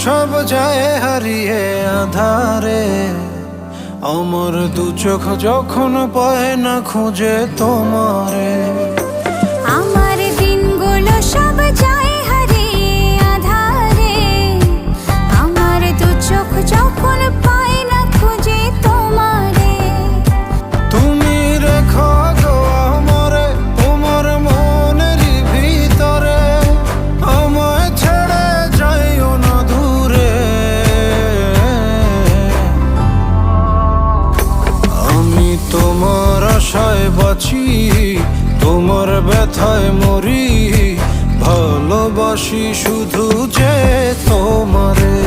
সব যায় হারিয়ে আধারে, আমার দু চোখ যখন পায় না খুঁজে তোমারে। আমার দিনগুলো সব যায় হারিয়ে আঁধারে, আমার দু চোখ যখন পায় না খুঁজে তোমারে। তুমি রেখো গো আমারে তোমার মনের ভিতরে, আমায় ছেড়ে যাইও না দূরে। আমি তোমার আশায় বাঁচি, তোমার ব্যথায় মরি, ভালোবাসি শুধু যে তোমারে।